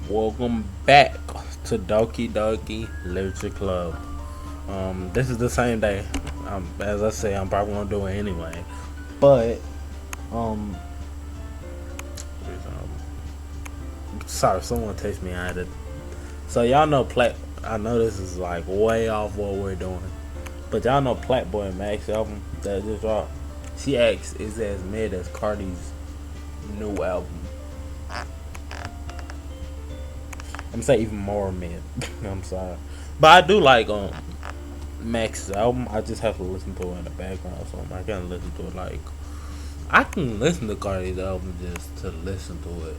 Welcome back to Doki Doki Literature Club. This is the same day. As I say, I'm probably gonna do it anyway. But um, sorry, someone texted me. I had it. So y'all know I know this is like way off what we're doing, but y'all know Platboy Max album that just dropped. She asks, "Is it as mid as Cardi's new album?" I'm saying even more mid. I'm sorry, but I do like Max's album. I just have to listen to it in the background, so I can't listen to it like I can listen to Cardi's album just to listen to it.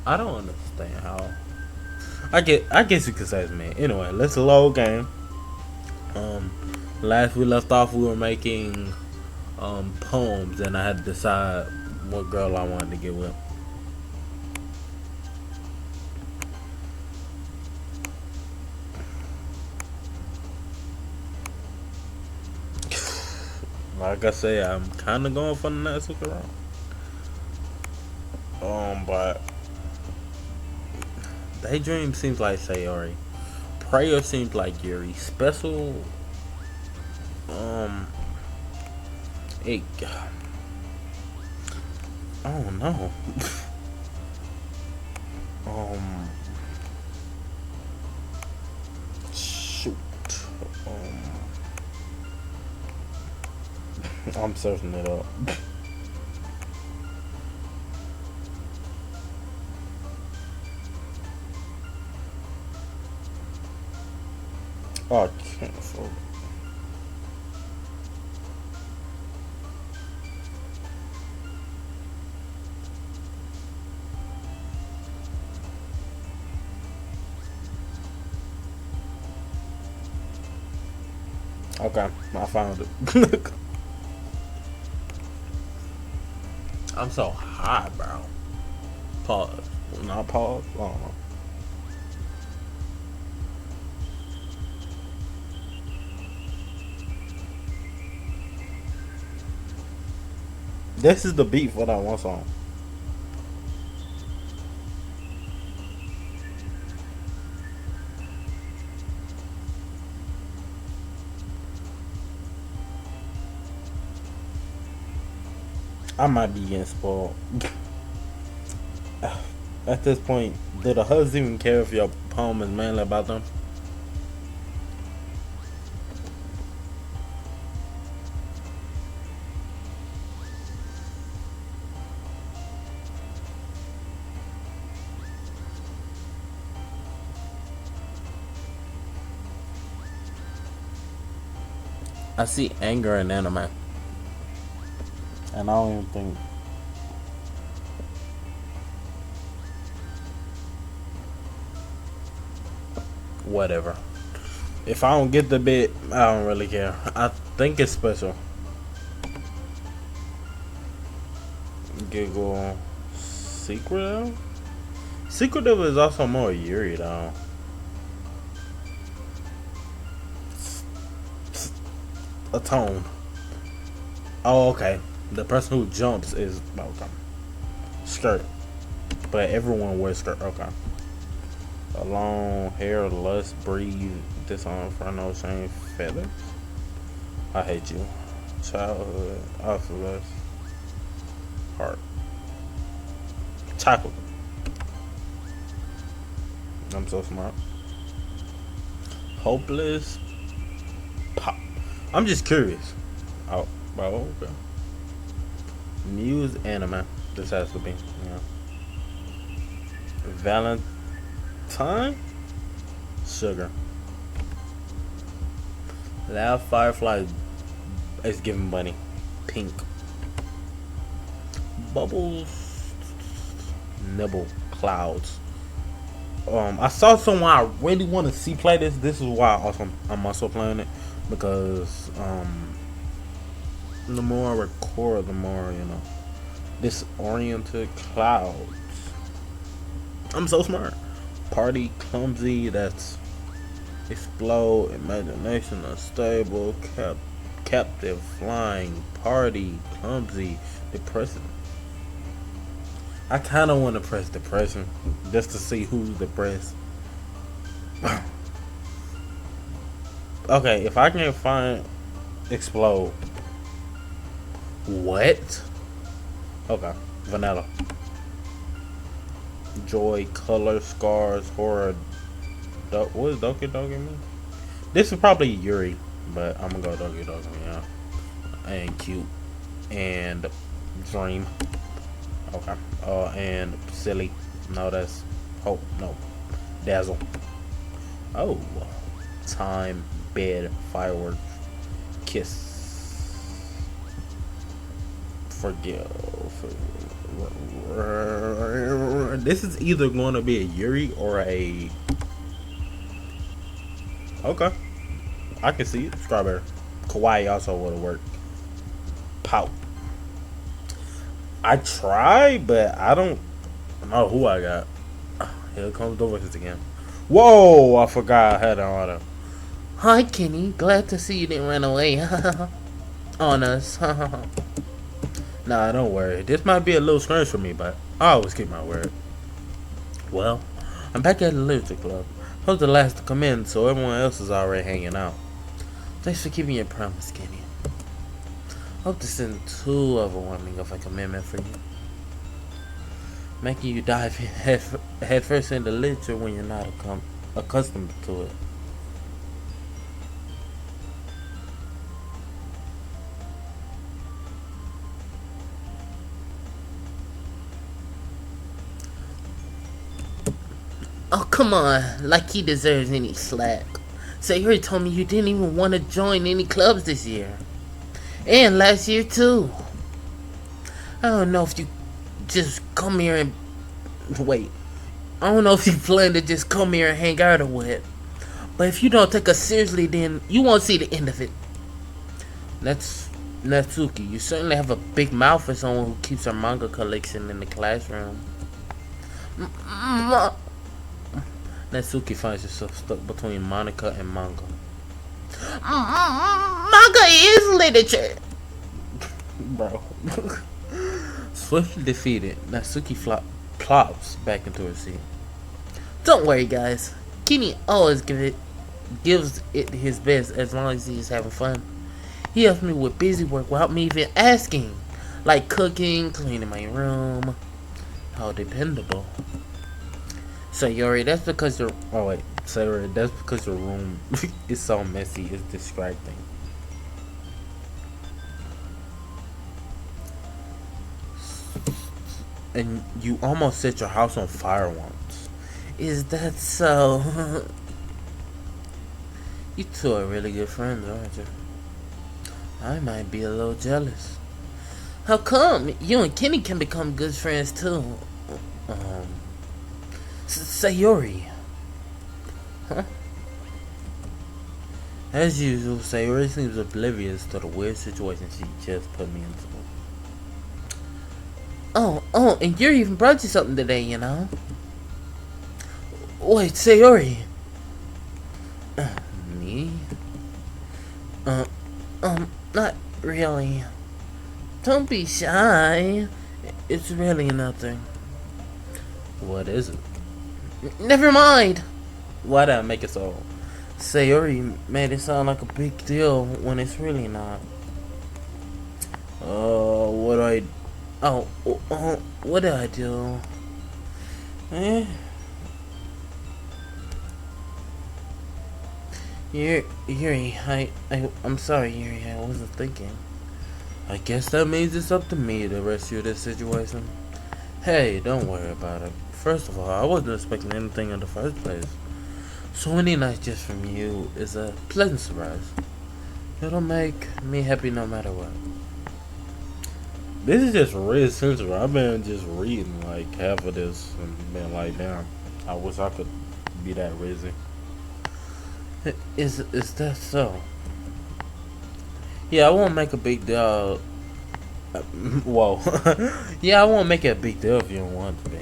I don't understand how. I guess you could say it's mid. Anyway, let's load game. Um, Last we left off, we were making poems, and I had to decide what girl I wanted to get with. Like I say, I'm kind of going for the Natsuko. But Daydream seems like Sayori. Prayer seems like Yuri. Special, um, it. I don't know. um, Shoot. I'm searching it up. Oh, cancel. Okay, I found it. I'm so hot, bro. Pause. Not pause. I don't know. This is the beat for that one song. I might be getting spoiled. At this point, do the HUDs even care if your poem is mainly about them? I see anger in anime, and I don't even think. Whatever. If I don't get the bit, I don't really care. I think it's special. Giggle. Secretive? Secretive is also more Yuri though. Atone. Oh, okay. The person who jumps is okay. Skirt. But everyone wears skirt. Okay. A long hair, lust, breathe, dishonor, frontal, shame, feathers. I hate you. Childhood, obsolescence, heart. Chocolate. I'm so smart. Hopeless. Pop. I'm just curious. Oh, okay. Muse anime. This has to be. Yeah. Valentine. Sugar. Loud firefly is giving bunny. Pink. Bubbles. Nibble. Clouds. I saw someone I really want to see play this. This is why I'm also playing it, because the more I record, the more disoriented clouds. I'm so smart. Party clumsy. That's explode. Imagination unstable. Captive flying. Party clumsy. Depressing. I kind of want to press depression just to see who's depressed. Okay, if I can find explode. What? Okay, vanilla. Joy, color, scars, horror. What does Doki Doki mean? This is probably Yuri, but I'm gonna go Doki Doki, yeah. And cute. And dream. Okay. And silly. No, that's hope. No. Dazzle. Oh. Time, bed, fireworks, kiss. Forgive. This is either going to be a Yuri or a. Okay. I can see it. Strawberry. Kawaii also would have worked. Pout. I tried, but I don't know who I got. Here comes the voices again. Whoa! I forgot I had an order. Hi, Kenny. Glad to see you didn't run away on us. Nah, don't worry. This might be a little strange for me, but I always keep my word. Well, I'm back at the Literature Club. I was the last to come in, so everyone else is already hanging out. Thanks for keeping your promise, Kenny. Hope this isn't too overwhelming of a commitment for you. Making you dive head first into literature when you're not accustomed to it. Oh, come on. Like he deserves any slack. Sayuri told me you didn't even want to join any clubs this year. And last year, too. I don't know if you just come here and... Wait. I don't know if you plan to just come here and hang out or what. But if you don't take us seriously, then you won't see the end of it. That's Natsuki. You certainly have a big mouth for someone who keeps her manga collection in the classroom. Natsuki finds herself stuck between Monica and manga. Manga is literature! Bro. Swiftly defeated, Natsuki plops back into her seat. Don't worry, guys. Kenny always gives it his best as long as he's having fun. He helps me with busy work without me even asking. Like cooking, cleaning my room. How dependable. Sayori, that's because your... Oh, wait. Sayori, that's because your room is so messy. It's distracting. And you almost set your house on fire once. Is that so? You two are really good friends, aren't you? I might be a little jealous. How come? You and Kenny can become good friends too. Sayori. Huh? As usual, Sayori seems oblivious to the weird situation she just put me into. Oh, and Yuri even brought you something today, you know? Wait, Sayori. Me? Not really. Don't be shy. It's really nothing. What is it? Never mind. Why did I make it so? Sayori made it sound like a big deal when it's really not. What do I... what did I do? Yuri, I'm sorry, Yuri, I wasn't thinking. I guess that means it's up to me to rescue this situation. Hey, don't worry about it. First of all, I wasn't expecting anything in the first place. So many nights just from you is a pleasant surprise. It'll make me happy no matter what. This is just real sensitive. I've been just reading like half of this and been like, damn, I wish I could be that rizzy. Is that so? Yeah, I won't make a big deal. Whoa. Yeah, I won't make it a big deal if you don't want to be.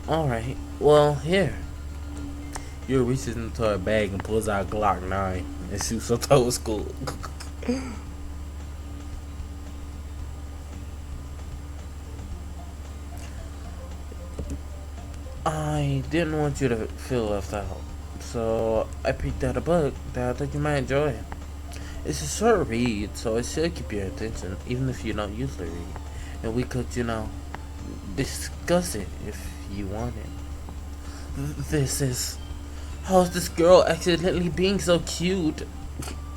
Alright. Well, here. You reaches into her bag and pulls out Glock 9 and shoots her toes school. I didn't want you to feel left out, so I picked out a book that I thought you might enjoy. It's a short read, so it should keep your attention, even if you don't usually read. And we could, discuss it if you want it. This is... How's this girl accidentally being so cute?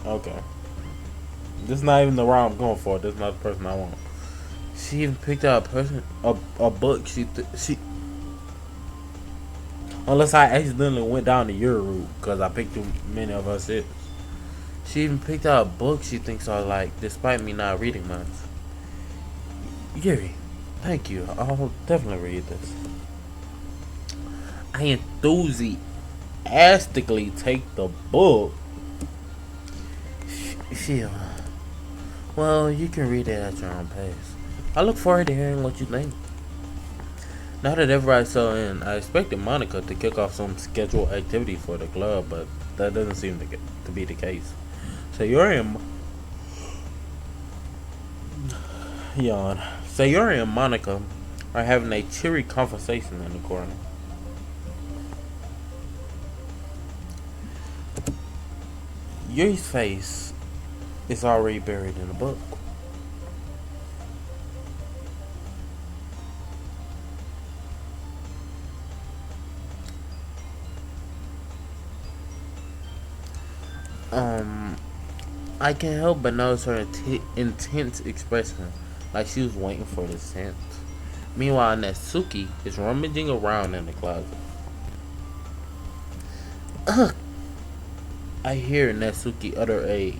Okay. This is not even the route I'm going for. This is not the person I want. She even picked out a book. She unless I accidentally went down the your route because I picked too many of her shit. She even picked out a book she thinks I like, despite me not reading much. Yuri, thank you. I'll definitely read this. I enthusiastically take the book. Phew. Well, you can read it at your own pace. I look forward to hearing what you think. Now that everybody's so in, I expected Monica to kick off some scheduled activity for the club, but that doesn't seem to be the case. Sayori and Monica are having a cheery conversation in the corner. Yuri's face is already buried in the book. I can't help but notice her intense expression, like she was waiting for the scent. Meanwhile, Natsuki is rummaging around in the closet. Ugh! I hear Natsuki utter a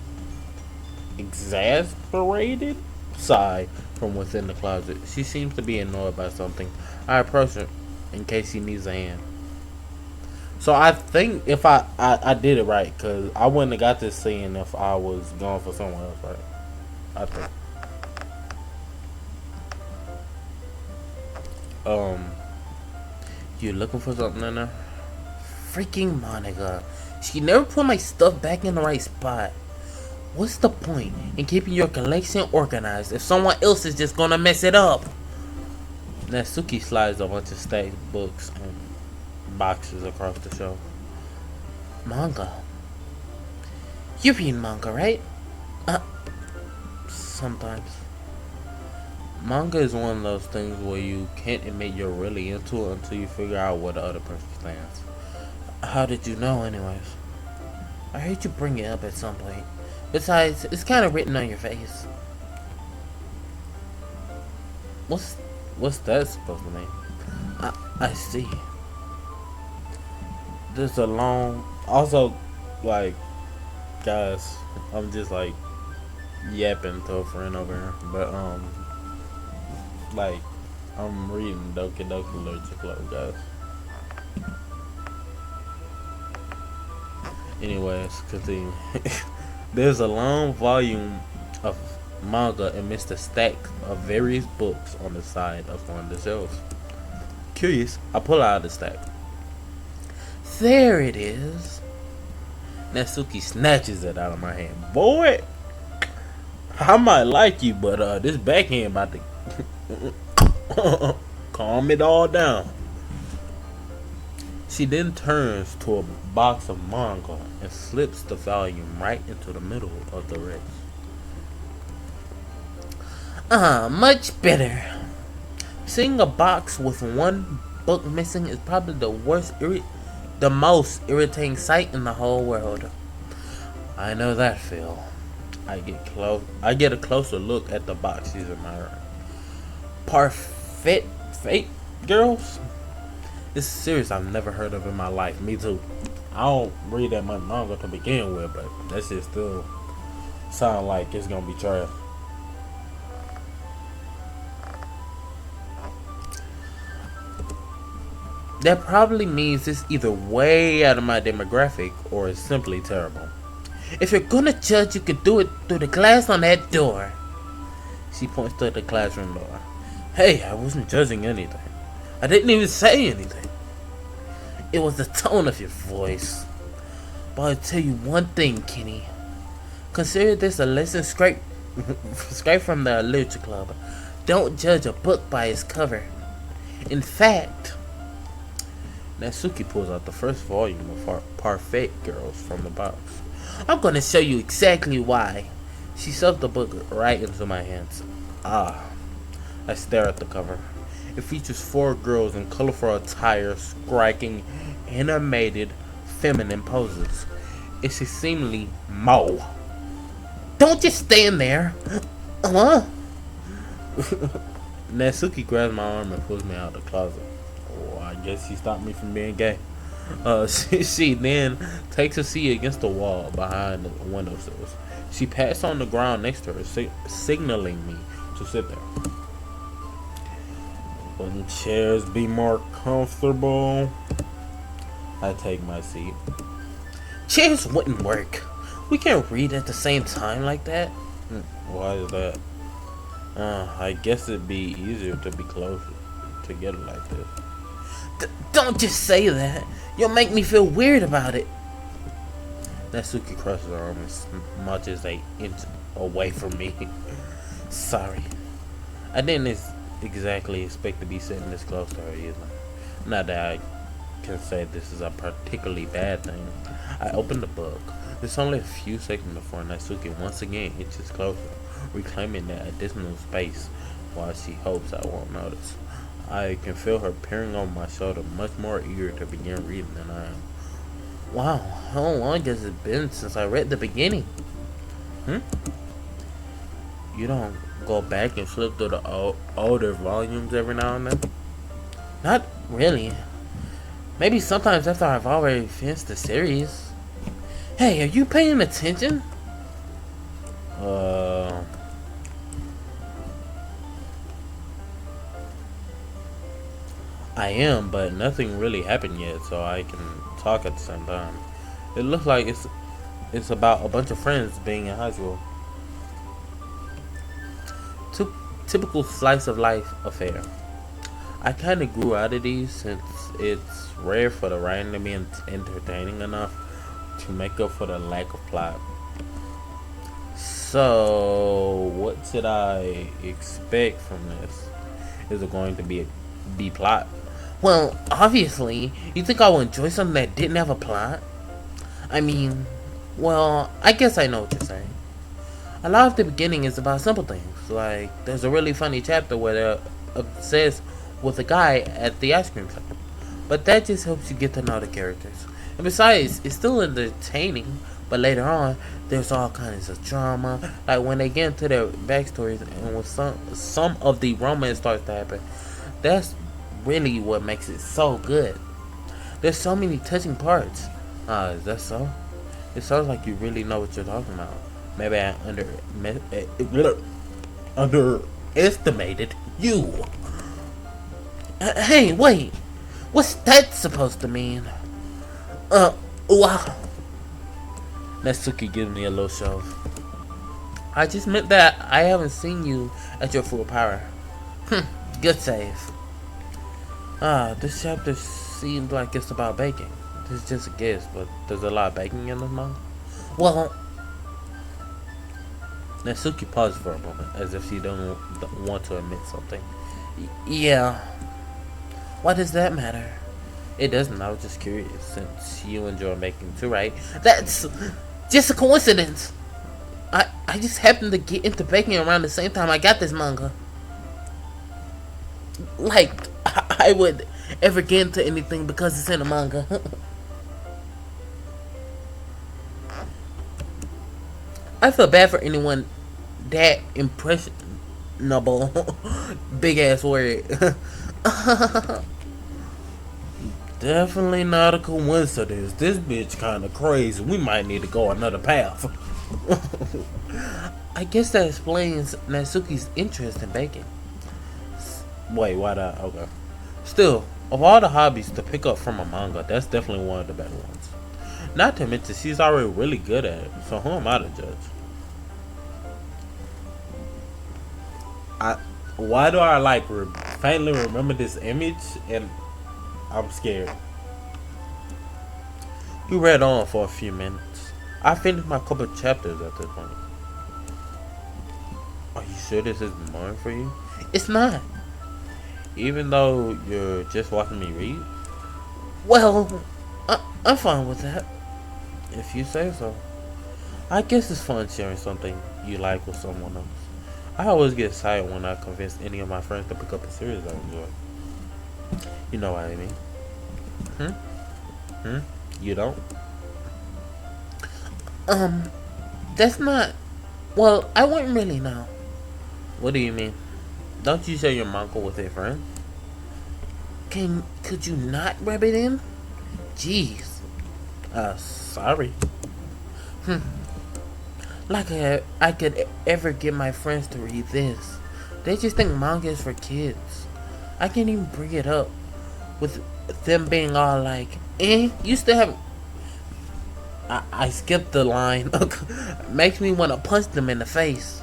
exasperated sigh from within the closet. She seems to be annoyed by something. I approach her in case she needs a hand. So I think if I did it right, because I wouldn't have got this scene if I was going for someone else, right? I think. You looking for something in there? Freaking Monica. She never put my stuff back in the right spot. What's the point in keeping your collection organized if someone else is just gonna mess it up? Natsuki slides a bunch of stacked books and boxes across the shelf. Manga. You read manga, right? Sometimes. Manga is one of those things where you can't admit you're really into it until you figure out where the other person stands. How did you know, anyways? I heard you bring it up at some point. Besides, it's kind of written on your face. What's that supposed to mean? I see. There's a long... Also, like, guys, I'm just, like, yapping to a friend over here. But, like, I'm reading Doki Doki Literature Club, guys. Anyways, continue. There's a long volume of manga amidst a stack of various books on the side of one of the shelves. Curious, I pull out the stack. There it is. Natsuki snatches it out of my hand. Boy, I might like you, but this backhand about to calm it all down. She then turns to a box of manga and slips the volume right into the middle of the rest. Much better. Seeing a box with one book missing is probably the most irritating sight in the whole world. I know that feel. I get a closer look at the box she's admiring. Parfait Fate Girls? This is a series I've never heard of in my life. Me too. I don't read that much manga to begin with, but that shit still sound like it's gonna be trash. That probably means it's either way out of my demographic or it's simply terrible. If you're gonna judge, you could do it through the glass on that door. She points to the classroom door. Hey, I wasn't judging anything. I didn't even say anything. It was the tone of your voice. But I'll tell you one thing, Kenny. Consider this a lesson straight from the literature club. Don't judge a book by its cover. In fact, Natsuki pulls out the first volume of Parfait Girls from the box. I'm gonna show you exactly why. She shoved the book right into my hands. Ah, I stare at the cover. It features 4 girls in colorful attire striking animated feminine poses. It's extremely mo. Don't just stand there. Natsuki grabs my arm and pulls me out of the closet. Oh, I guess she stopped me from being gay. She then takes a seat against the wall behind the windowsills. She pats on the ground next to her, signaling me to sit there. Wouldn't chairs be more comfortable? I take my seat. Chairs wouldn't work. We can't read at the same time like that. Why is that? I guess it'd be easier to be closer together like this. Don't just say that. You'll make me feel weird about it. Natsuki crosses her arm as much as an inch away from me. Sorry. I didn't exactly expect to be sitting this close to her either. Not that I can say this is a particularly bad thing. I opened the book. It's only a few seconds before Natsuki once again inches closer, reclaiming that additional space while she hopes I won't notice. I can feel her peering over my shoulder, much more eager to begin reading than I am. Wow, how long has it been since I read the beginning? You don't go back and flip through the older volumes every now and then? Not really. Maybe sometimes after I've already finished the series. Hey, are you paying attention? I am, but nothing really happened yet, so I can talk at the same time. It looks like it's about a bunch of friends being in high school. Typical slice of life affair. I kind of grew out of these since it's rare for the writing to be entertaining enough to make up for the lack of plot. So, what should I expect from this? Is it going to be plot? Well, obviously, you think I would enjoy something that didn't have a plot? I mean, well, I guess I know what you're saying. A lot of the beginning is about simple things, like there's a really funny chapter where they're obsessed with a guy at the ice cream shop. But that just helps you get to know the characters. And besides, it's still entertaining, but later on, there's all kinds of drama, like when they get into their backstories and when some of the romance starts to happen. That's really what makes it so good. There's so many touching parts. Is that so? It sounds like you really know what you're talking about. Maybe I underestimated you. Hey, wait. What's that supposed to mean? Wow. Natsuki gives me a little shove. I just meant that I haven't seen you at your full power. Good save. This chapter seems like it's about baking. This is just a guess, but there's a lot of baking in this manga. Well, Natsuki paused for a moment, as if she don't want to admit something. Yeah. Why does that matter? It doesn't. I was just curious, since you enjoy baking too, right? That's just a coincidence. I just happened to get into baking around the same time I got this manga. Like, I would ever get into anything because it's in a manga. I feel bad for anyone that impressionable. Big ass word. Definitely not a coincidence. This bitch kinda crazy. We might need to go another path. I guess that explains Natsuki's interest in baking. Wait, why that? Okay. Still, of all the hobbies to pick up from a manga, that's definitely one of the better ones. Not to mention, she's already really good at it, so who am I to judge? Why do I like faintly remember this image and I'm scared? We read on for a few minutes. I finished my couple chapters at this point. Are you sure this is boring for you? It's not. Even though you're just watching me read? Well, I'm fine with that. If you say so. I guess it's fun sharing something you like with someone else. I always get excited when I convince any of my friends to pick up a series I enjoy. You know what I mean? Hmm? Hmm? You don't? Um, that's not. Well, I wouldn't really know. What do you mean? Don't you share your manga with a friend? Could you not rub it in? Jeez. Sorry. Hmm. Like I could ever get my friends to read this. They just think manga is for kids. I can't even bring it up with them being all like, you still have. I skipped the line. Makes me want to punch them in the face.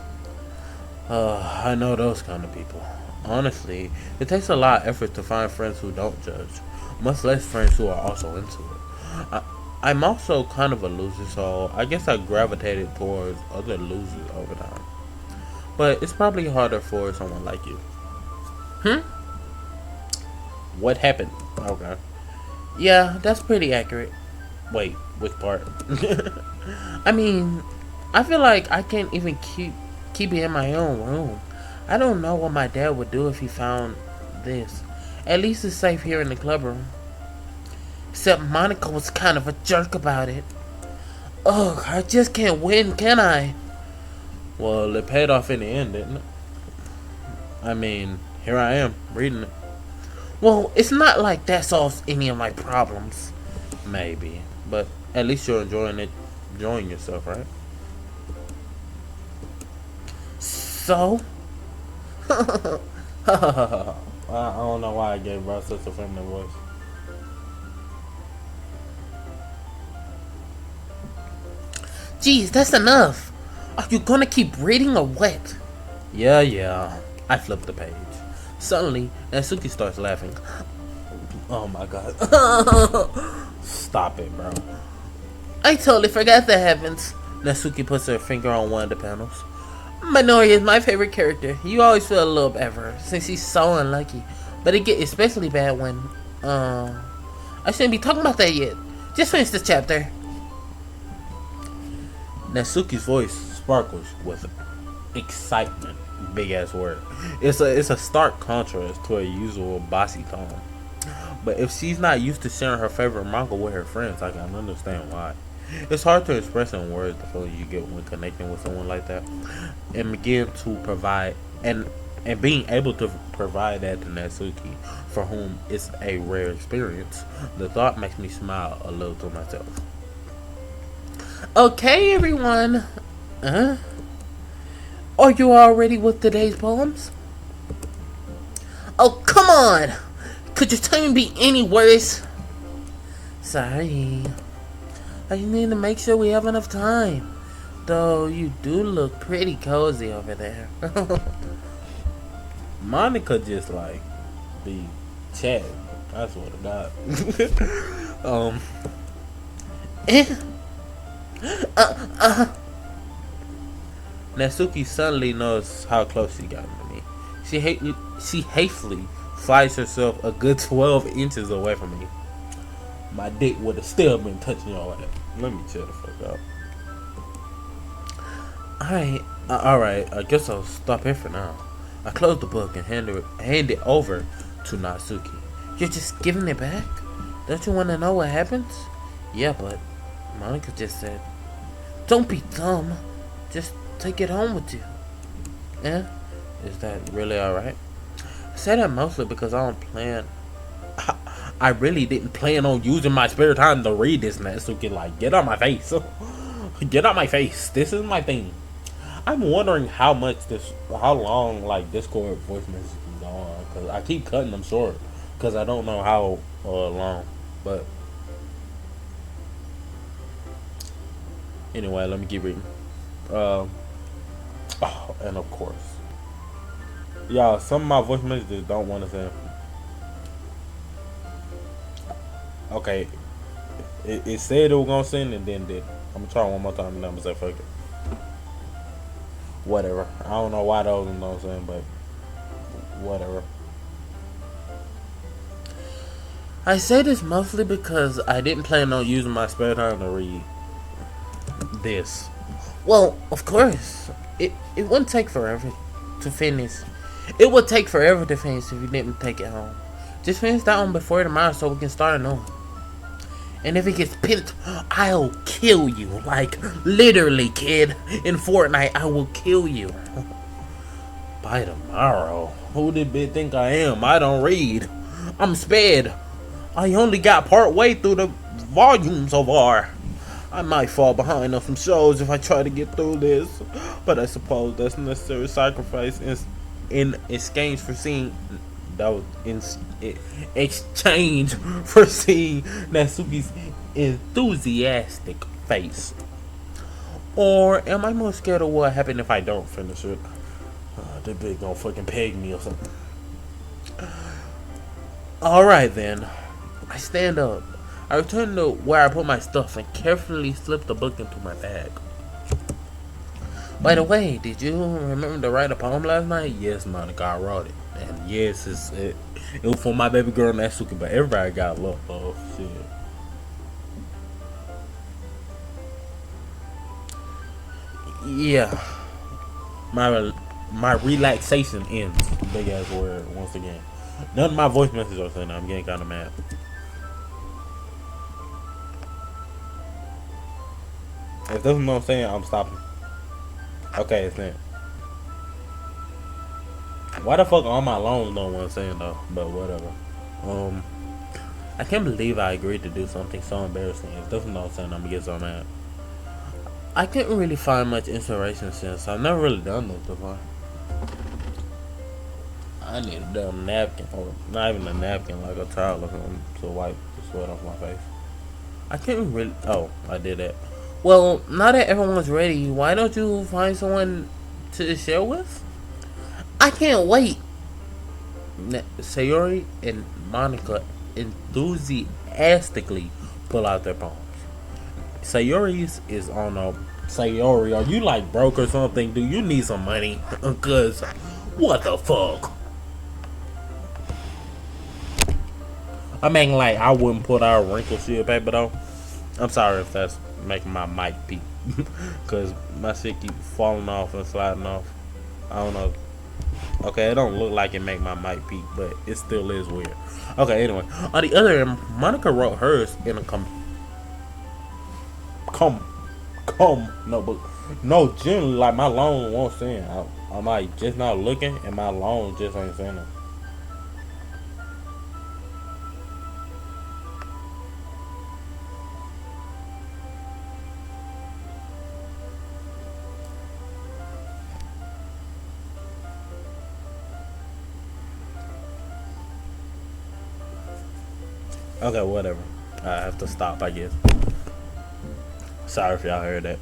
I know those kind of people. Honestly, it takes a lot of effort to find friends who don't judge, much less friends who are also into it. I'm also kind of a loser, so I guess I gravitated towards other losers over time. But it's probably harder for someone like you. Hmm? What happened? Okay. Yeah, that's pretty accurate. Wait, which part? I mean, I feel like I can't even keep it in my own room. I don't know what my dad would do if he found this. At least it's safe here in the club room. Except Monica was kind of a jerk about it. Ugh, I just can't win, can I? Well, it paid off in the end, didn't it? I mean, here I am, reading it. Well, it's not like that solves any of my problems. Maybe, but at least you're enjoying yourself, right? So? I don't know why I gave Bro such a feminine voice. Jeez, that's enough. Are you gonna keep reading or what? Yeah. I flipped the page. Suddenly, Natsuki starts laughing. Oh my god. Stop it, bro. I totally forgot that happens. Natsuki puts her finger on one of the panels. Minori is my favorite character. You always feel a little bad for her, since she's so unlucky. But it gets especially bad when, I shouldn't be talking about that yet. Just finish the chapter. Natsuki's voice sparkles with excitement. Big ass word. It's a stark contrast to her usual bossy tone. But if she's not used to sharing her favorite manga with her friends, I can understand why. It's hard to express in words the feeling you get when connecting with someone like that, and begin to provide and being able to provide that to Natsuki, for whom it's a rare experience. The thought makes me smile a little to myself. Okay, everyone. Are you all ready with today's poems? Oh, come on! Could your timing be any worse? Sorry. I just need to make sure we have enough time. Though you do look pretty cozy over there. Monica just like be chatting. I swear to God. Natsuki suddenly knows how close she got to me. She hastily slides herself a good 12 inches away from me. My dick would have still been touching your ass. Let me chill the fuck out. Alright, I guess I'll stop here for now. I close the book and hand it over to Natsuki. You're just giving it back? Don't you want to know what happens? Yeah, but Monica just said, don't be dumb. Just take it home with you. Yeah? Is that really alright? I say that mostly because I don't plan. I really didn't plan on using my spare time to read this, Natsuki. Like, get out my face. Get out my face. This is my thing. I'm wondering how long like Discord voice messages go on, because I keep cutting them short because I don't know how long. But anyway, let me keep reading. And of course, y'all, some of my voice messages don't want to say. Okay, it said it was gonna send and then did. I'm gonna try one more time and I'm gonna say fuck it. Whatever. I don't know why those, you know what I'm saying, but whatever. I say this mostly because I didn't plan on using my spare time to read this. Well, of course. It wouldn't take forever to finish. It would take forever to finish if you didn't take it home. Just finish that one before tomorrow so we can start a new one. And if it gets pinned, I'll kill you. Like, literally, kid. In Fortnite, I will kill you. By tomorrow? Who did bitch think I am? I don't read. I'm sped. I only got part way through the volume so far. I might fall behind on some shows if I try to get through this. But I suppose that's a necessary sacrifice in exchange for seeing... That was in exchange for seeing Natsuki's enthusiastic face. Or am I more scared of what happened if I don't finish it? That bitch gonna fucking peg me or something. Alright then. I stand up. I return to where I put my stuff and carefully slip the book into my bag. By the way, did you remember to write a poem last night? Yes, Monica, I wrote it. And yes, it was for my baby girl Natsuki, but everybody got love. Oh shit. Yeah. My relaxation ends. Big ass word once again. None of my voice messages are saying I'm getting kind of mad. If this is what I'm saying, I'm stopping. Okay, it's in. Why the fuck all my loans don't want saying though? But whatever. I can't believe I agreed to do something so embarrassing. If this is what I'm saying, I'm gonna get so mad. I couldn't really find much inspiration since I've never really done this before. I need a damn napkin, or not even a napkin, like a towel or something to wipe the sweat off my face. I can't really. Oh, I did that. Well, now that everyone's ready, why don't you find someone to share with? I can't wait. Sayori and Monica enthusiastically pull out their palms. Sayori's is on a... Sayori, are you like broke or something? Do you need some money? Cause what the fuck? I mean, like, I wouldn't put out wrinkle shield paper though. I'm sorry if that's making my mic peak. Cause my shit keep falling off and sliding off. I don't know. Okay, it don't look like it make my mic peak, but it still is weird. Okay, anyway. On the other end, Monica wrote hers in a notebook. No, generally, like, my loan won't send. I'm like just not looking, and my loan just ain't sending. Okay, whatever. I have to stop, I guess. Sorry if y'all heard that.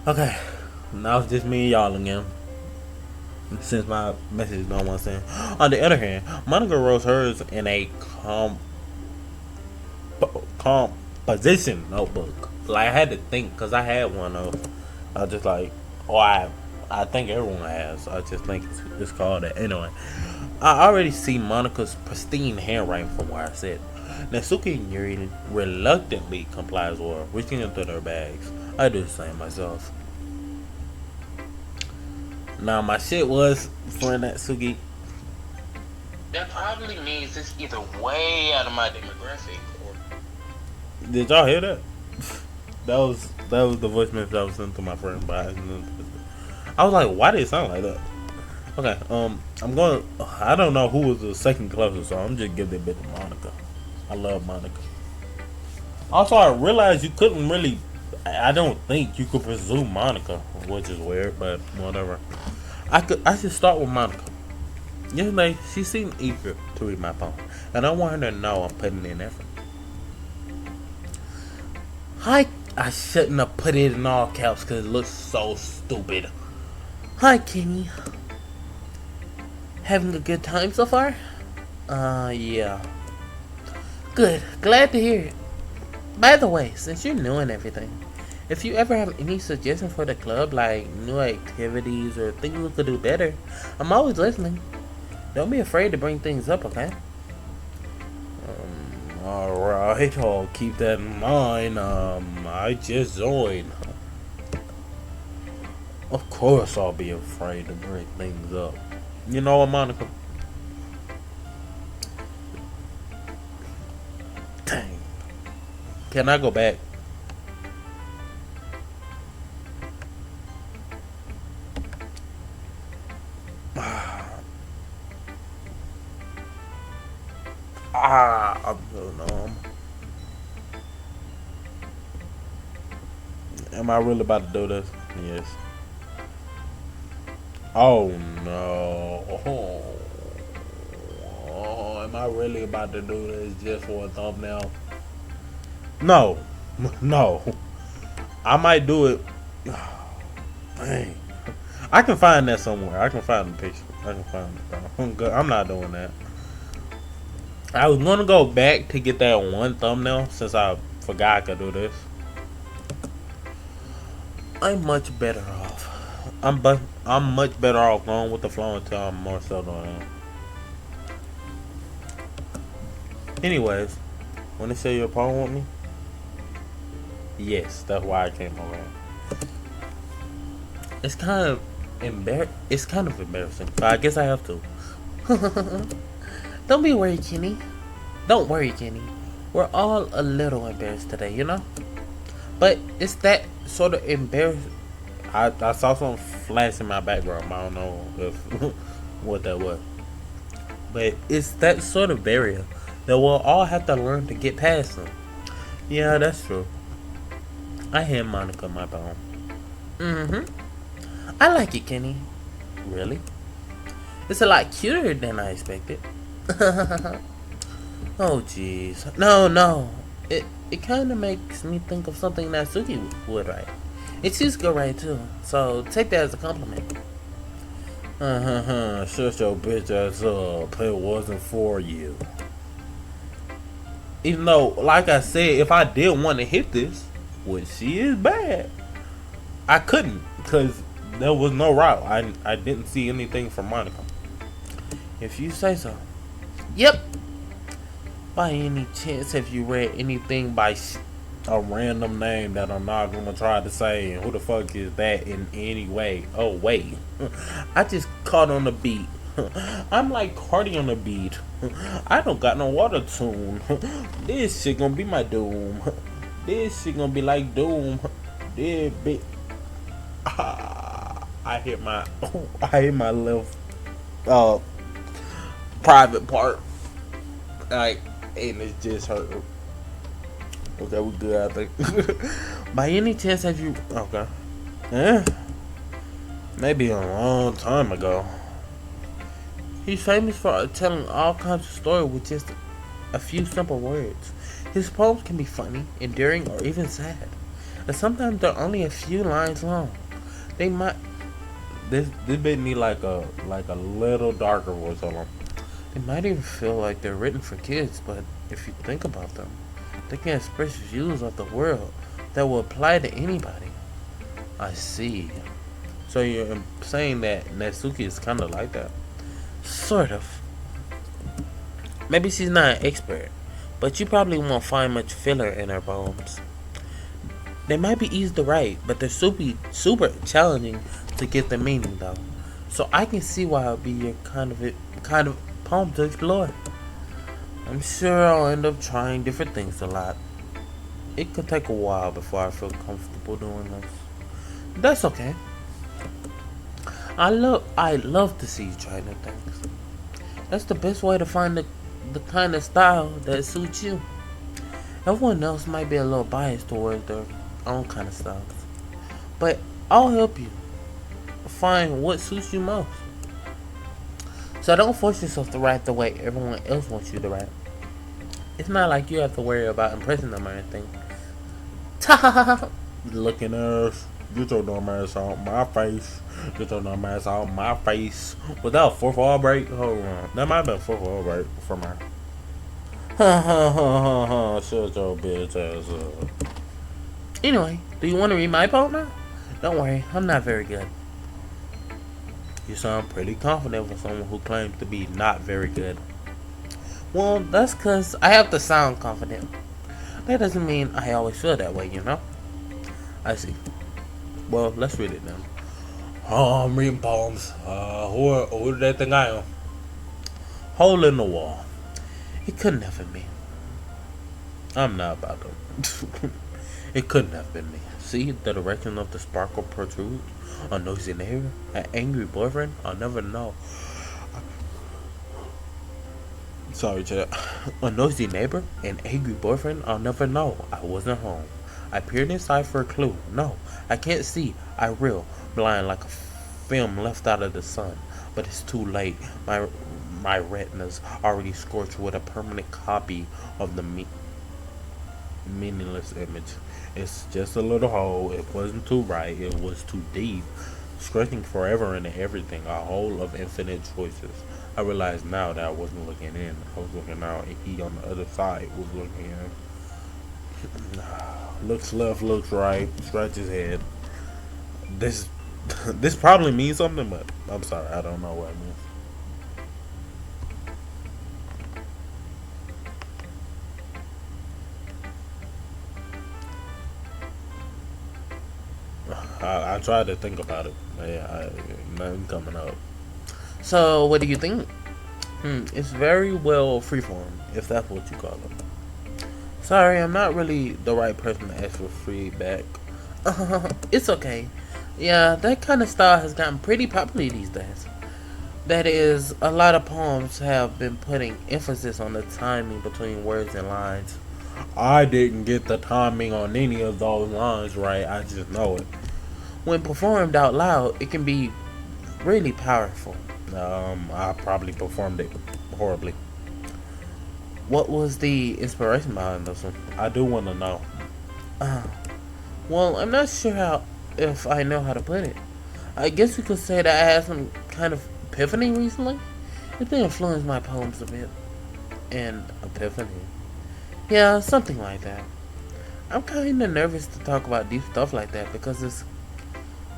Okay, now it's just me and y'all again. Since my message don't want to send. On the other hand, Monica wrote hers in a composition notebook. Like, I had to think, because I had one of. I was just like, oh, I think everyone has. I just think it's called that. Anyway, I already see Monica's pristine handwriting from where I sit. Natsuki and Yuri reluctantly complies with reaching into their bags. I do the same myself. Now, my shit was for Natsuki. That probably means it's either way out of my demographic or... Did y'all hear that? That was the voice message I was sending to my friend. But I was like, why did it sound like that? Okay, I don't know who was the second closest, so I'm just giving that bit to Monica. I love Monica. Also, I realized you couldn't really... I don't think you could presume Monica, which is weird, but whatever. I should start with Monica. Yesterday, she seemed eager to read my poem, and I want her to know I'm putting in effort. I shouldn't have put it in all caps because it looks so stupid. Hi, Kenny. Having a good time so far? Yeah. Good. Glad to hear it. By the way, since you're new and everything, if you ever have any suggestions for the club, like new activities or things we could do better, I'm always listening. Don't be afraid to bring things up, okay? Alright, I'll keep that in mind. I just joined. Of course I'll be afraid to bring things up. You know what, Monica? Dang. Can I go back? I'm so numb. Am I really about to do this? Yes. Oh no. Oh, am I really about to do this just for a thumbnail? No. No. I might do it. Dang. I can find that somewhere. I can find the picture. I can find it. I'm not doing that. I was gonna go back to get that one thumbnail since I forgot I could do this. I'm much better off. I'm much better off going with the flow until I'm more settled down. Anyways, want to share your poem with me? Yes, that's why I came around. It's kind of embarrassing, but I guess I have to. Don't be worried, Kenny. Don't worry, Kenny. We're all a little embarrassed today, you know? But it's that sort of embarrassing. I saw something flash in my background. I don't know if what that was. But it's that sort of barrier that we'll all have to learn to get past them. Yeah, that's true. I hand Monica my poem. I like it, Kenny. Really? It's a lot cuter than I expected. Oh, jeez. No. It kind of makes me think of something that Suki would write. It's used to write too, so take that as a compliment. Shut your bitch ass up. It wasn't for you. Even though, like I said, if I did want to hit this, which she is bad, I couldn't because there was no route. I didn't see anything from Monica. If you say so. Yep. By any chance, have you read anything by a random name that I'm not gonna try to say? And who the fuck is that in any way? Oh wait, I just caught on the beat. I'm like Cardi on the beat. I don't got no water tune. This shit gonna be my doom. This shit gonna be like doom. This bitch. I hit my left private part. Like, and it just hurt. Okay, we good, I think. By any chance have you... Okay. Yeah. Maybe a long time ago. He's famous for telling all kinds of stories with just a few simple words. His poems can be funny, endearing, or even sad. And sometimes they're only a few lines long. They might... This bit need like a little darker voice on them. They might even feel like they're written for kids, but if you think about them, they can express views of the world that will apply to anybody. I see. So you're saying that Natsuki is kind of like that? Sort of. Maybe she's not an expert, but you probably won't find much filler in her poems. They might be easy to write, but they're super challenging to get the meaning though. So I can see why it would be your kind of poem to explore. I'm sure I'll end up trying different things a lot. It could take a while before I feel comfortable doing this. That's okay. I love to see you try new things. That's the best way to find the kind of style that suits you. Everyone else might be a little biased towards their own kind of styles, but I'll help you find what suits you most. So don't force yourself to write the way everyone else wants you to write. It's not like you have to worry about impressing them or anything. Looking ass, get your dumb ass out my face. Get your dumb ass out my face. Without fourth wall break? Hold on. That might have been fourth wall break from her. Shut your bitch ass up. Anyway, do you want to read my poem now? Don't worry, I'm not very good. You sound pretty confident for someone who claims to be not very good. Well, that's because I have to sound confident. That doesn't mean I always feel that way, you know? I see. Well, let's read it now. Oh, I'm reading poems. Who do they think I am? Hole in the wall. It couldn't have been me. I'm not about to. It couldn't have been me. See, the direction of the sparkle protrudes. A noisy neighbor? An angry boyfriend? I'll never know. Sorry, Chad. A noisy neighbor? An angry boyfriend? I'll never know. I wasn't home. I peered inside for a clue. No, I can't see. I reel, blind like a film left out of the sun. But it's too late. My retina's already scorched with a permanent copy of the meaningless image. It's just a little hole. It wasn't too bright. It was too deep. Stretching forever into everything. A hole of infinite choices. I realize now that I wasn't looking in. I was looking out, and he on the other side was looking in. Looks left, looks right. Scratch his head. This this probably means something, but I'm sorry, I don't know what it means. I tried to think about it. Yeah, nothing coming up. So, what do you think? It's very well freeform, if that's what you call it. Sorry, I'm not really the right person to ask for feedback. It's okay. Yeah, that kind of style has gotten pretty popular these days. That is, a lot of poems have been putting emphasis on the timing between words and lines. I didn't get the timing on any of those lines right. I just know it. When performed out loud, it can be really powerful. I probably performed it horribly. What was the inspiration behind this one? I do want to know. Uh, well, I'm not sure if I know how to put it. I guess we could say that I had some kind of epiphany recently. It's been influenced my poems a bit. And epiphany. Yeah, something like that. I'm kind of nervous to talk about deep stuff like that because it's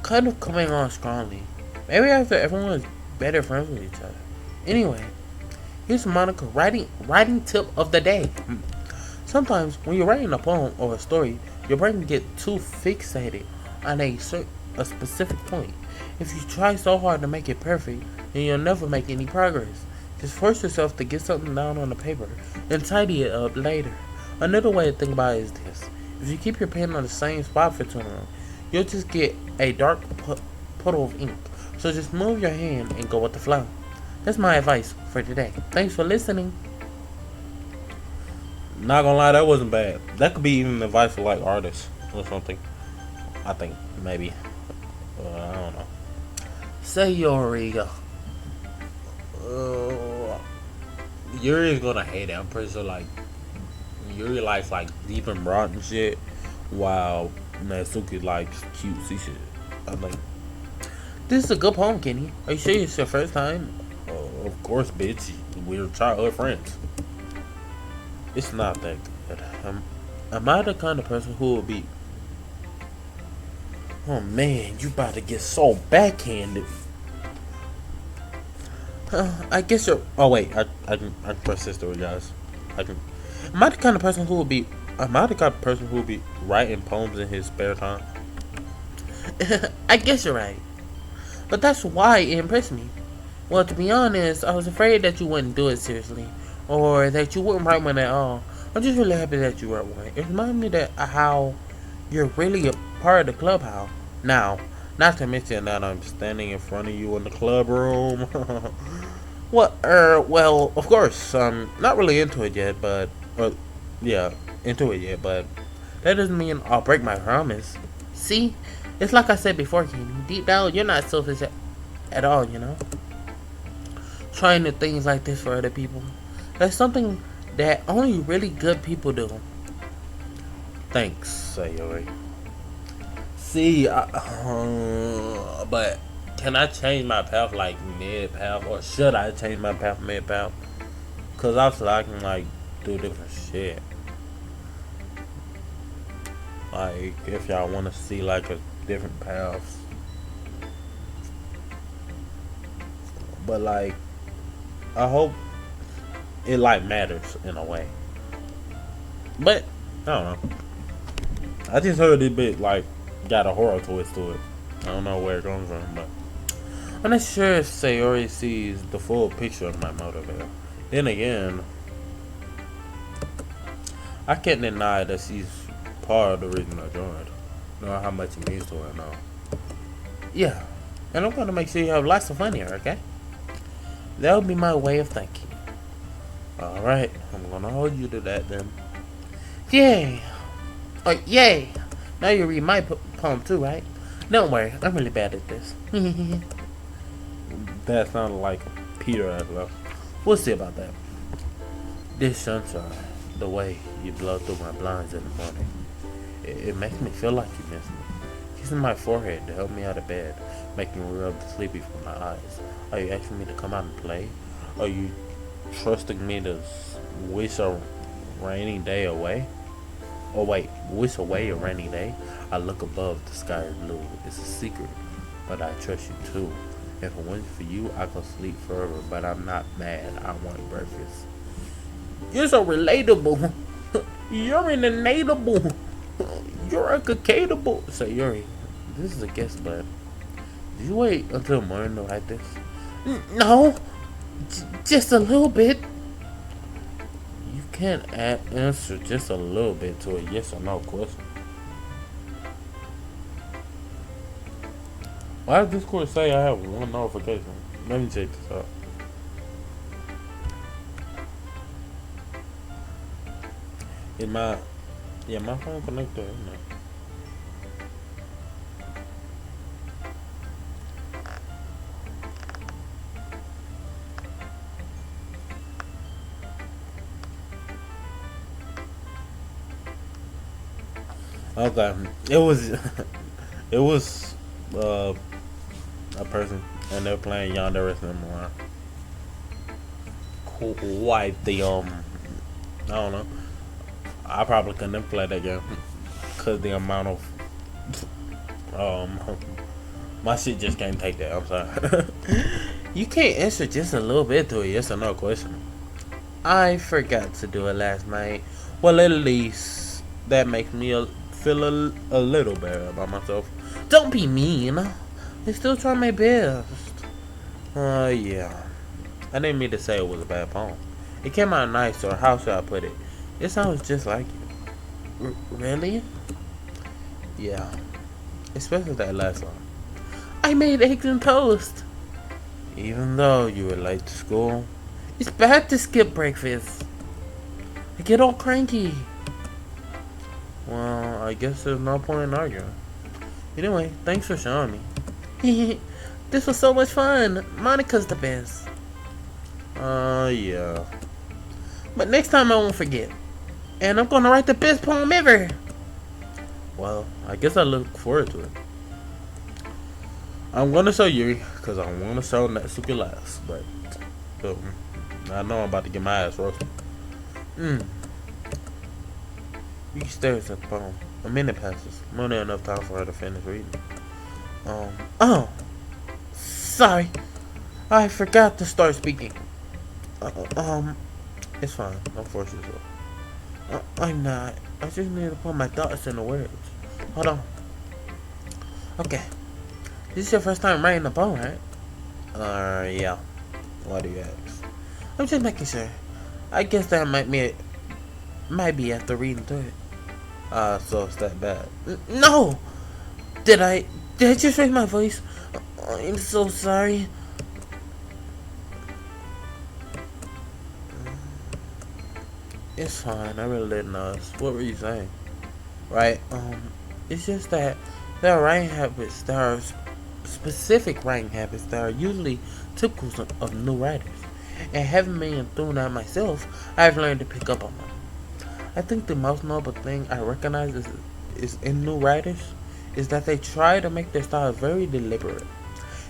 kind of coming on strongly. Maybe after everyone's better friends with each other. Anyway, here's Monica writing tip of the day. Sometimes when you're writing a poem or a story, your brain can get too fixated on a specific point. If you try so hard to make it perfect, then you'll never make any progress. Just force yourself to get something down on the paper and tidy it up later. Another way to think about it is this. If you keep your pen on the same spot for too long, you'll just get a dark puddle of ink. So just move your hand and go with the flow. That's my advice for today. Thanks for listening. Not gonna lie, that wasn't bad. That could be even advice for like artists or something. I think maybe. I don't know. Say Yuri. Yuri's gonna hate it. I'm pretty sure like Yuri likes like deep and broad and shit, while Natsuki likes cutesy shit. I think. This is a good poem, Kenny. Are you sure it's your first time? Of course, bitch. We're childhood friends. It's not that good. Am I the kind of person who will be... Oh man, you about to get so backhanded. I guess you're... Oh wait, I can press this through, guys. Am I the kind of person who will be... Am I the kind of person who will be writing poems in his spare time? I guess you're right. But that's why it impressed me. Well, to be honest, I was afraid that you wouldn't do it seriously. Or that you wouldn't write one at all. I'm just really happy that you wrote one. It reminded me that how you're really a part of the clubhouse. Now, not to mention that I'm standing in front of you in the club room. Well, of course, I'm not really into it yet, but... into it yet, but... That doesn't mean I'll break my promise. See? It's like I said before, Kenny. Deep down, you're not selfish at all, you know? Trying to things like this for other people. That's something that only really good people do. Thanks, Sayori. See, but can I change my path like mid-path, or should I change my path mid-path? Cause I feel like I can like do different shit. Like if y'all want to see like a different paths, but like I hope it like matters in a way. But I don't know. I just heard this bit like got a horror twist to it. I don't know where it comes from, but I'm not sure if Sayori sees the full picture of my motivator. Then again, I can't deny that she's part of the reason I joined. Know how much it means to her now. Yeah, and I'm gonna make sure you have lots of fun here, okay? That would be my way of thinking. Alright, I'm gonna hold you to that then. Yay! Oh, yay! Now you read my poem too, right? Don't worry, I'm really bad at this. That sounded like Peter as well. We'll see about that. This sunshine, the way you blow through my blinds in the morning, it makes me feel like you miss me. Kissing my forehead to help me out of bed, making me rub the sleepy from my eyes. Are you asking me to come out and play? Are you trusting me to wish a rainy day away? Oh wait, wish away a rainy day? I look above, the sky is blue. It's a secret, but I trust you too. If it wasn't for you, I could sleep forever, but I'm not mad. I want breakfast. You're so relatable. You're inatable. You're a cicadable. Sayori, this is a guess, but did you wait until morning to write this? No, just a little bit. You can't answer just a little bit to a yes or no question. Why does Discord say I have one notification? Let me check this out. Is my phone connected? Isn't it? Okay, it was a person, and they're playing Yonder SMR. Quite the I don't know. I probably couldn't play that game because the amount of my shit just can't take that. I'm sorry. You can't answer just a little bit to a yes or no question. I forgot to do it last night. Well, at least that makes me feel a little better about myself. Don't be mean. I'm still trying my best. Yeah. I didn't mean to say it was a bad poem. It came out nice, or how should I put it? It sounds just like you. Really? Yeah. Especially that last one. I made eggs and toast. Even though you were late to school, it's bad to skip breakfast. I get all cranky. Well, I guess there's no point in arguing. Anyway, thanks for showing me. This was so much fun. Monica's the best. Yeah. But next time I won't forget. And I'm gonna write the best poem ever. Well, I guess I look forward to it. I'm gonna show Yuri, because I wanna show Natsuki last. But I know I'm about to get my ass roasted. You can stare at the poem. A minute passes. More than enough time for her to finish reading. Oh, sorry. I forgot to start speaking. It's fine. Don't force yourself. I'm not. I just need to put my thoughts into words. Hold on. Okay. This is your first time writing a poem, right? Yeah. Why do you ask? I'm just making sure. I guess that might be after reading through it. So it's that bad. No! Did I just raise my voice? I'm so sorry. It's fine, I really didn't know. What were you saying? Right, it's just that there are writing habits that are specific writing habits that are usually typical of new writers. And having been through that myself, I've learned to pick up on them. I think the most notable thing I recognize is in new writers is that they try to make their style very deliberate.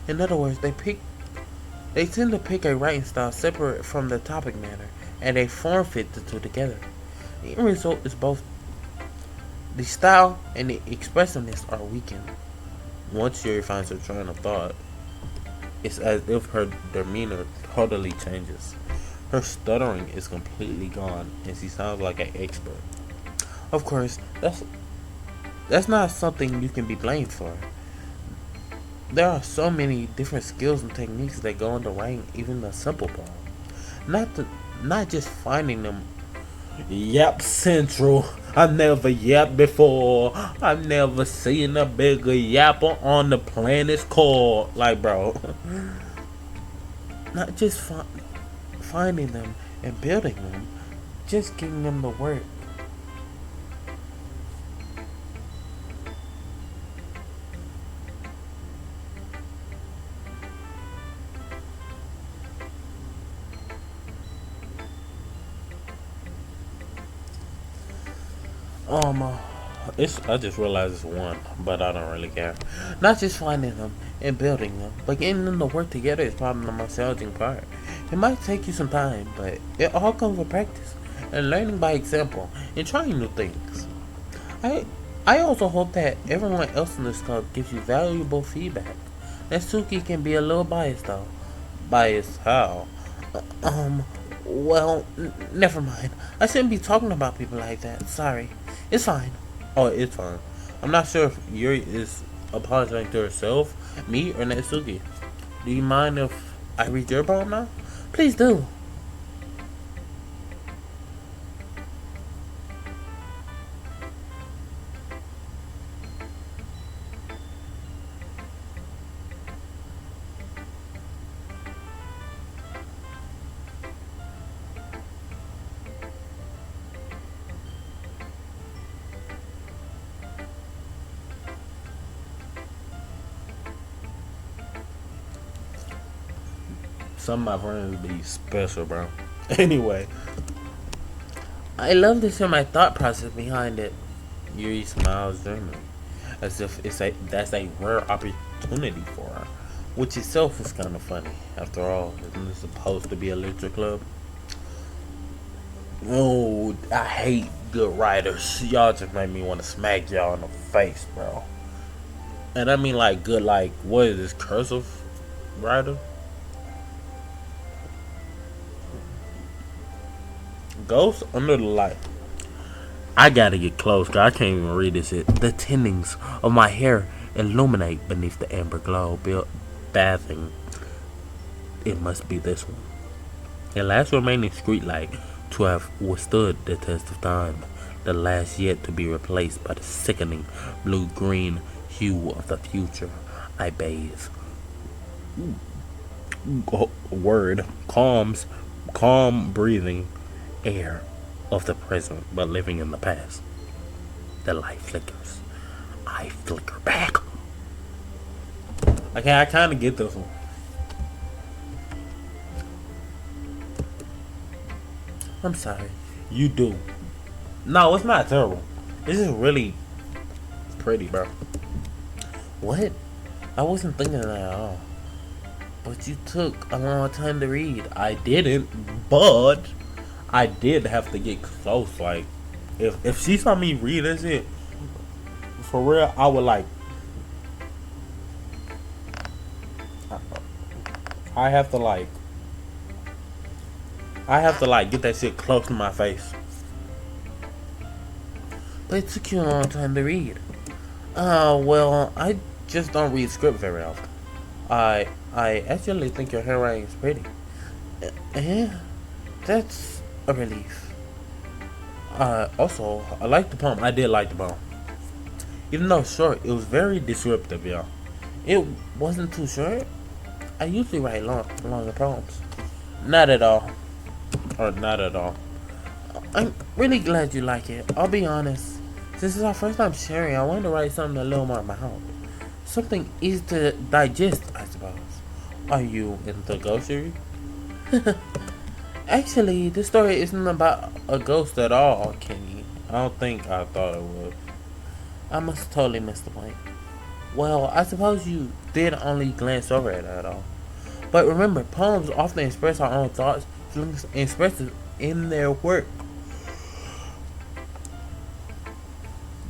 In other words, they tend to pick a writing style separate from the topic matter, and they form fit the two together. The end result is both the style and the expressiveness are weakened. Once Yuri finds her train of thought, it's as if her demeanor totally changes. Her stuttering is completely gone, and she sounds like an expert. Of course, that's not something you can be blamed for. There are so many different skills and techniques that go into writing even the simple poem. Not the, not just finding them. Yap Central. I've never yapped before. I've never seen a bigger yapper on the planet's core. Like, bro, not just finding them and building them, just getting them to work. Um, I just realized it's one, but I don't really care. Not just finding them and building them, but getting them to work together is probably the most challenging part. It might take you some time, but it all comes with practice and learning by example and trying new things. I I also hope that everyone else in this club gives you valuable feedback. Natsuki can be a little biased though. Biased how? Um, well, never mind. I shouldn't be talking about people like that. Sorry. It's fine. Oh, it's fine. I'm not sure if Yuri is apologizing to herself, me, or Natsuki. Do you mind if I read your poem now? Please do. Some of my friends be special, bro. Anyway, I love to share my thought process behind it. Yuri smiles dreamily, as if that's a rare opportunity for her, which itself is kind of funny. After all, isn't this supposed to be a literature club? Oh, I hate good writers. Y'all just make me want to smack y'all in the face, bro. And I mean like good, like what is this cursive writer? Ghost under the light. I gotta get close, cause I can't even read this shit. The tendings of my hair illuminate beneath the amber glow, bathing. It must be this one. The last remaining street light to have withstood the test of time. The last yet to be replaced by the sickening blue-green hue of the future. I bathe. Word. Calm breathing air of the present, but living in the past. The light flickers. I flicker back. Okay, I kind of get this one. I'm sorry. You do. No, it's not terrible. This is really pretty, bro. What? I wasn't thinking that at all. But you took a long time to read. I didn't, but I did have to get close. Like, if she saw me read this shit, for real, I would like. I have to like. I have to like get that shit close to my face. But it took you a long time to read. Well, I just don't read script very often. I actually think your handwriting is pretty. Yeah, that's a relief. Also, I like the poem. I did like the poem. Even though short, it was very descriptive, y'all. It wasn't too short. I usually write longer poems. Not at all. Or not at all. I'm really glad you like it. I'll be honest. Since it's our first time sharing, I wanted to write something a little more mild. Something easy to digest, I suppose. Are you into ghostery? Actually, this story isn't about a ghost at all, Kenny. I don't think I thought it would. I must totally miss the point. Well, I suppose you did only glance over it at all. But remember, poems often express our own thoughts, feelings, and expressions in their work.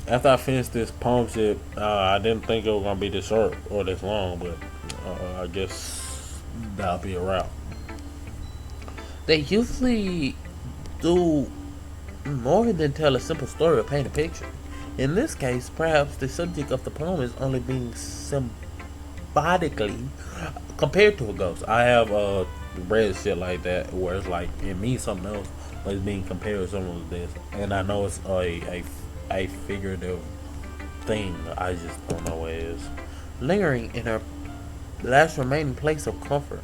After I finished this poem shit, I didn't think it was gonna be this short or this long, but I guess that'll be a wrap. They usually do more than tell a simple story or paint a picture. In this case, perhaps the subject of the poem is only being symbolically compared to a ghost. I have read shit like that where it's like it means something else, but it's being compared to someone with this, and I know it's a figurative thing. I just don't know what it is. Lingering in her last remaining place of comfort,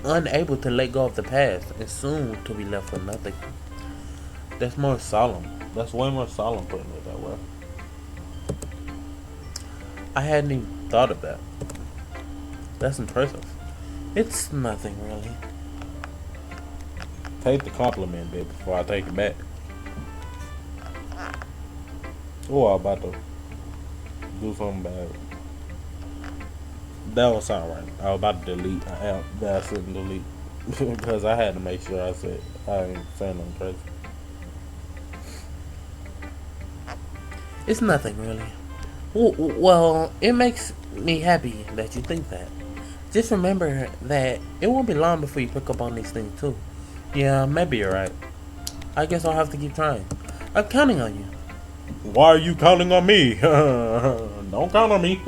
unable to let go of the past, and soon to be left for nothing. That's more solemn. That's way more solemn putting it that way. I hadn't even thought of that. That's impressive. It's nothing really. Take the compliment, baby, before I take it back. Oh, I'm about to do something bad. That don't sound right. I was about to delete an app that I shouldn't delete because I had to make sure I said I ain't saying nothing crazy. It's nothing really. Well, it makes me happy that you think that. Just remember that it won't be long before you pick up on these things too. Yeah, maybe you're right. I guess I'll have to keep trying. I'm counting on you. Why are you counting on me? Don't count on me.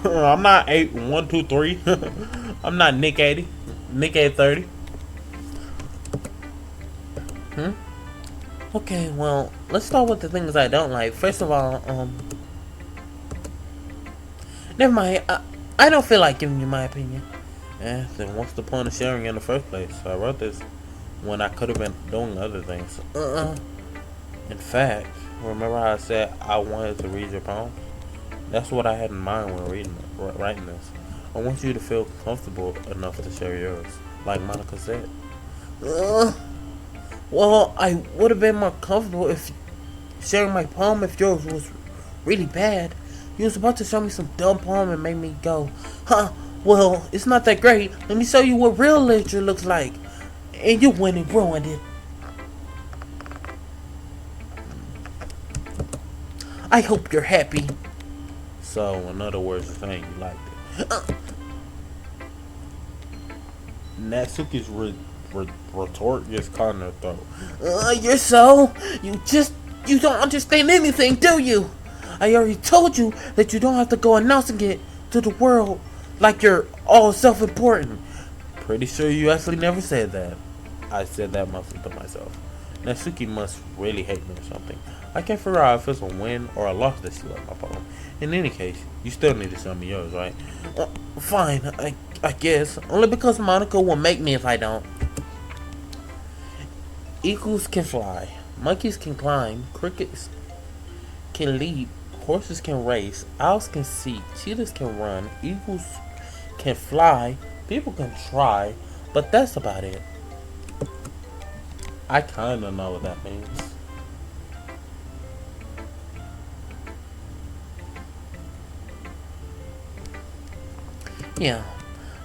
I'm not 8123. I'm not Nick 80. Nick 830. Okay, well, let's start with the things I don't like. First of all, never mind. I don't feel like giving you my opinion. Then what's the point of sharing in the first place? I wrote this when I could have been doing other things. In fact, remember how I said I wanted to read your poems? That's what I had in mind when writing this. I want you to feel comfortable enough to share yours, like Monica said. Well, I would have been more comfortable if sharing my poem if yours was really bad. You was about to show me some dumb poem and make me go, huh, well, it's not that great. Let me show you what real literature looks like. And you went and ruined it. I hope you're happy. So, in other words, you're saying you liked it. Natsuki's retort just caught in her throat. You don't understand anything, do you? I already told you that you don't have to go announcing it to the world like you're all self-important. Pretty sure you actually never said that. I said that mostly to myself. Natsuki must really hate me or something. I can't figure out if it's a win or a loss that she liked my poem. In any case, you still need to show me yours, right? Fine, I guess. Only because Monica will make me if I don't. Eagles can fly. Monkeys can climb. Crickets can leap. Horses can race. Owls can see. Cheetahs can run. Eagles can fly. People can try. But that's about it. I kinda know what that means. Yeah,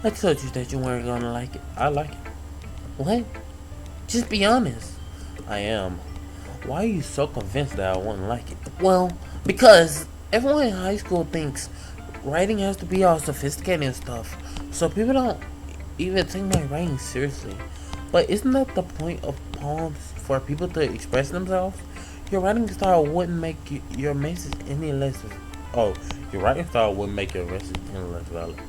I told you that you weren't gonna like it. I like it. What? Just be honest. I am. Why are you so convinced that I wouldn't like it? Well, because everyone in high school thinks writing has to be all sophisticated and stuff, so people don't even take my writing seriously. But isn't that the point of poems, for people to express themselves? Your writing style wouldn't make your message any less. Your writing style wouldn't make your message any less valid.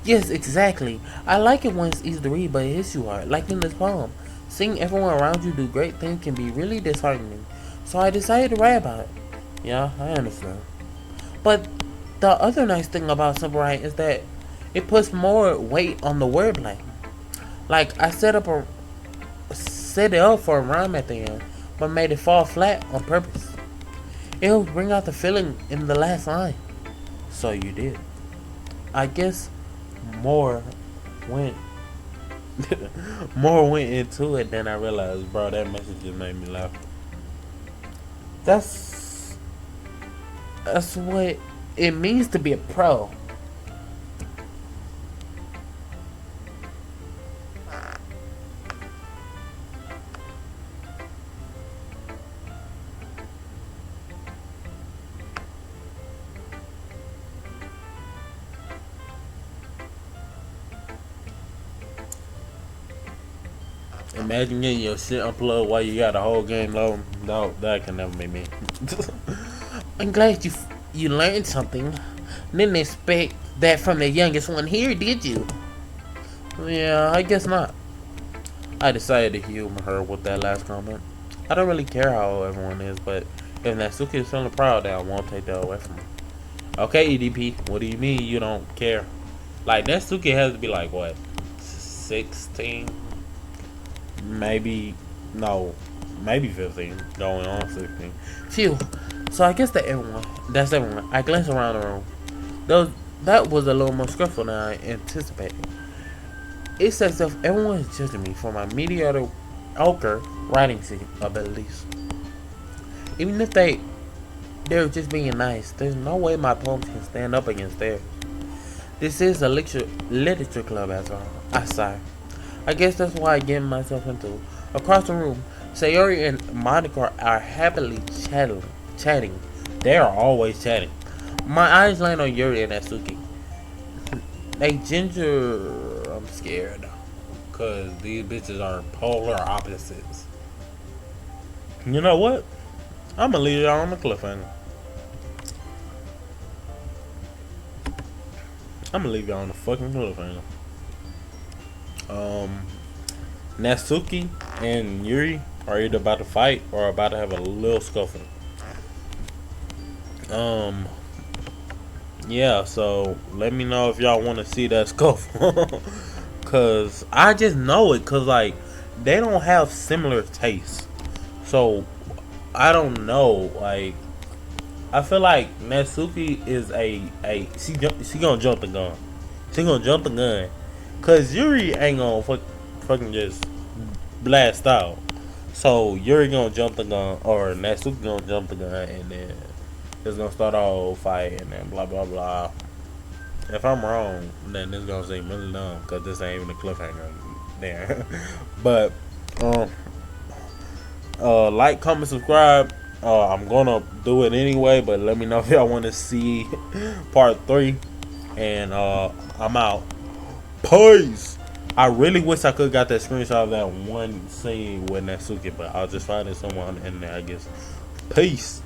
Yes, exactly. I like it when it's easy to read, but it hits you hard, like in this poem. Seeing everyone around you do great things can be really disheartening. So I decided to write about it. Yeah, I understand. But the other nice thing about simple writing is that it puts more weight on the wordplay. Like I set it up for a rhyme at the end, but made it fall flat on purpose. It helps bring out the feeling in the last line. So you did. I guess more went into it than I realized, bro. That message just made me laugh. That's what it means to be a pro. It Imagine getting your shit unplugged while you got the whole game low. No, that can never be me. I'm glad you learned something. Didn't expect that from the youngest one here, did you? Yeah, I guess not. I decided to humor her with that last comment. I don't really care how old everyone is, but if Natsuki is feeling proud, then I won't take that away from her. Okay, EDP, what do you mean you don't care? Like, Natsuki has to be like, what, 16? Maybe, no, maybe 15, going on 16. Phew. So I guess that's everyone. I glanced around the room. That was a little more stressful than I anticipated. It's as if everyone is judging me for my mediocre writing abilities. Even if they're just being nice, there's no way my poems can stand up against theirs. This is a literature club after all. I sigh. I guess that's why I get myself into. Across the room, Sayori and Monica are happily chatting. They are always chatting. My eyes land on Yuri and Natsuki. I'm scared. Cause these bitches are polar opposites. You know what? I'm gonna leave y'all on the cliffhanger. I'm gonna leave y'all on the fucking cliffhanger. Natsuki and Yuri are either about to fight or about to have a little scuffle. Yeah, so let me know if y'all want to see that scuffle. Cause I just know it, cause like they don't have similar tastes. So I don't know, like I feel like Natsuki is she gonna jump the gun. She gonna jump the gun. Cause Yuri ain't gonna fucking just blast out. So Yuri gonna jump the gun, or Natsuki gonna jump the gun, and then it's gonna start a whole fight, and then blah blah blah. If I'm wrong, then this gonna seem really dumb, cause this ain't even a cliffhanger there. But like, comment, subscribe. I'm gonna do it anyway, but let me know if y'all want to see part 3. And I'm out. Peace. I really wish I could got that screenshot of that one scene with Natsuki, but I'll just find it somewhere on the internet, I guess. Peace.